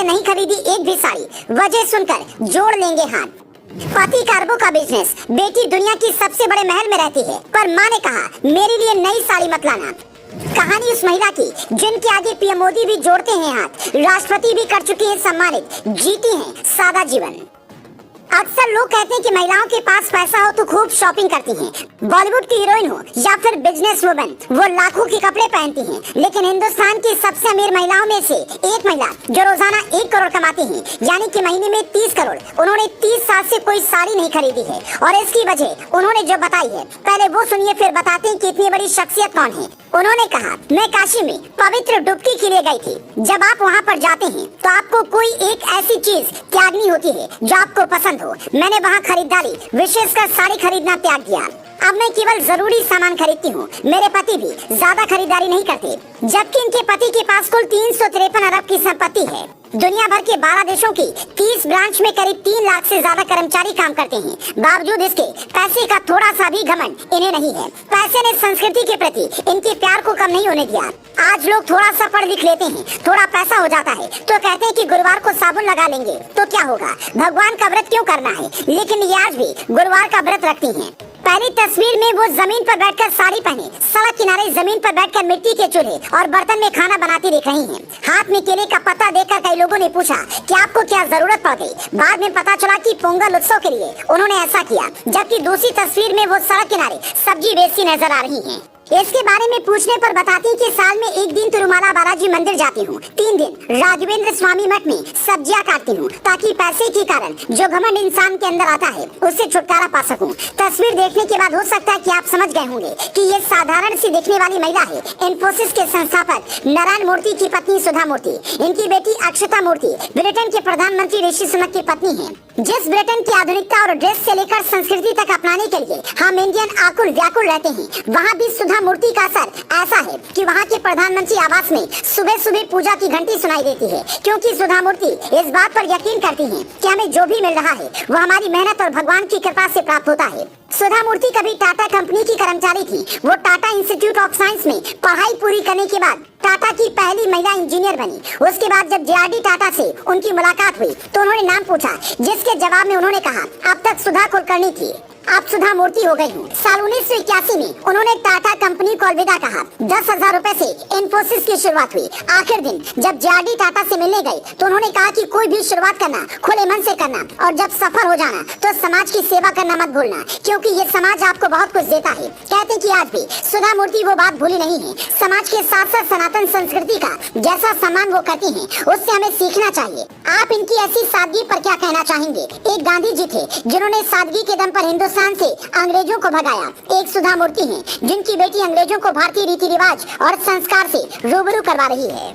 से नहीं खरीदी एक भी साड़ी, वजह सुनकर जोड़ लेंगे हाथ। पति कारबो का बिजनेस, बेटी दुनिया की सबसे बड़े महल में रहती है, पर माँ ने कहा मेरे लिए नई साड़ी मत लाना। कहानी उस महिला की जिनके आगे पीएम मोदी भी जोड़ते हैं हाथ, राष्ट्रपति भी कर चुकी है सम्मानित, जीती हैं सादा जीवन। अक्सर लोग कहते हैं कि महिलाओं के पास पैसा हो तो खूब शॉपिंग करती हैं। बॉलीवुड की हीरोइन हो या फिर बिजनेस वुमन, वो लाखों के कपड़े पहनती हैं। लेकिन हिंदुस्तान की सबसे अमीर महिलाओं में से एक महिला जो रोजाना 1 करोड़ कमाती हैं, यानी कि महीने में 30 करोड़, उन्होंने 30 साल से कोई साड़ी नहीं खरीदी है। और इसकी वजह उन्होंने जो बताई है, पहले वो सुनिए फिर बताते हैं कि इतनी बड़ी शख्सियत कौन है। उन्होंने कहा, मैं काशी में पवित्र डुबकी के लिए गई थी। जब आप वहाँ पर जाते हैं तो आपको कोई एक ऐसी चीज त्यागनी होती है जो आपको पसंद हो। मैंने वहाँ खरीदारी, विशेषकर साड़ी खरीदना त्याग दिया। अब मैं केवल जरूरी सामान खरीदती हूँ। मेरे पति भी ज्यादा खरीदारी नहीं करते, जबकि इनके पति के पास कुल 353 अरब की संपत्ति है। दुनिया भर के 12 देशों की 30 ब्रांच में करीब 3 लाख से ज्यादा कर्मचारी काम करते हैं। बावजूद इसके पैसे का थोड़ा सा भी घमंड इन्हें नहीं है। पैसे ने संस्कृति के प्रति इनके प्यार को कम नहीं होने दिया। आज लोग थोड़ा सा पढ़ लिख लेते हैं, थोड़ा पैसा हो जाता है तो कहते हैं कि गुरुवार को साबुन लगा लेंगे तो क्या होगा, भगवान का व्रत क्यों करना है। लेकिन ये आज भी गुरुवार का व्रत रखती हैं। पहली तस्वीर में वो जमीन पर बैठकर साड़ी पहने, सड़क किनारे जमीन पर बैठकर मिट्टी के चूल्हे और बर्तन में खाना बनाती दिख रही हैं। हाथ में केले का पत्ता देखकर कई लोगों ने पूछा कि आपको क्या जरूरत पड़ गई। बाद में पता चला कि पोंगल उत्सव के लिए उन्होंने ऐसा किया। जबकि दूसरी तस्वीर में वो सड़क किनारे सब्जी बेचती नजर आ रही हैं। इसके बारे में पूछने पर बताती कि साल में 1 दिन तिरुमाला बालाजी मंदिर जाती हूँ, 3 दिन राघवेंद्र स्वामी मठ में सब्जियाँ काटती हूँ, ताकि पैसे के कारण जो घमंड इंसान के अंदर आता है उससे छुटकारा पा सकूं। तस्वीर देखने के बाद हो सकता है कि आप समझ गए होंगे कि ये साधारण सी दिखने वाली महिला है इन्फोसिस के संस्थापक नारायण मूर्ति की पत्नी सुधा मूर्ति। इनकी बेटी अक्षता मूर्ति ब्रिटेन के प्रधानमंत्री ऋषि सुनक की पत्नी है। जिस ब्रिटेन की आधुनिकता और ड्रेस से लेकर संस्कृति तक अपनाने के लिए हम इंडियन आकुल व्याकुल रहते हैं, वहाँ भी सुधा मूर्ति का असर ऐसा है कि वहाँ के प्रधानमंत्री आवास में सुबह सुबह पूजा की घंटी सुनाई देती है, क्योंकि सुधा मूर्ति इस बात पर यकीन करती हैं कि हमें जो भी मिल रहा है वो हमारी मेहनत और भगवान की कृपा से प्राप्त होता है। सुधा मूर्ति कभी टाटा कंपनी की कर्मचारी थी। वो टाटा इंस्टीट्यूट ऑफ साइंस में पढ़ाई पूरी करने के बाद टाटा की पहली महिला इंजीनियर बनी। उसके बाद जब JRD टाटा से उनकी मुलाकात हुई तो उन्होंने नाम पूछा, जिसके जवाब में उन्होंने कहा अब तक सुधा कुलकर्णी थी, अब सुधा मूर्ति हो गई हूँ। साल 1981 में उन्होंने टाटा कंपनी को अलविदा कहा। 10,000 रुपए से इन्फोसिस की शुरुआत हुई। आखिर दिन जब JRD टाटा से मिलने गए तो उन्होंने कहा कि कोई भी शुरुआत करना खुले मन से करना, और जब सफल हो जाना तो समाज की सेवा करना मत भूलना, क्योंकि ये समाज आपको बहुत कुछ देता है। कहते कि आज भी सुधा मूर्ति वो बात भूली नहीं है। समाज के साथ साथ सनातन संस्कृति का जैसा सम्मान वो करती है उससे हमें सीखना चाहिए। आप इनकी ऐसी सादगी पर क्या कहना चाहेंगे? एक गांधी जी थे जिन्होंने सादगी के दम पर हिंदुस्तान से अंग्रेजों को भगाया। एक सुधा मूर्ति है जिनकी बेटी अंग्रेजों को भारतीय रीति रिवाज और संस्कार से रूबरू करवा रही है।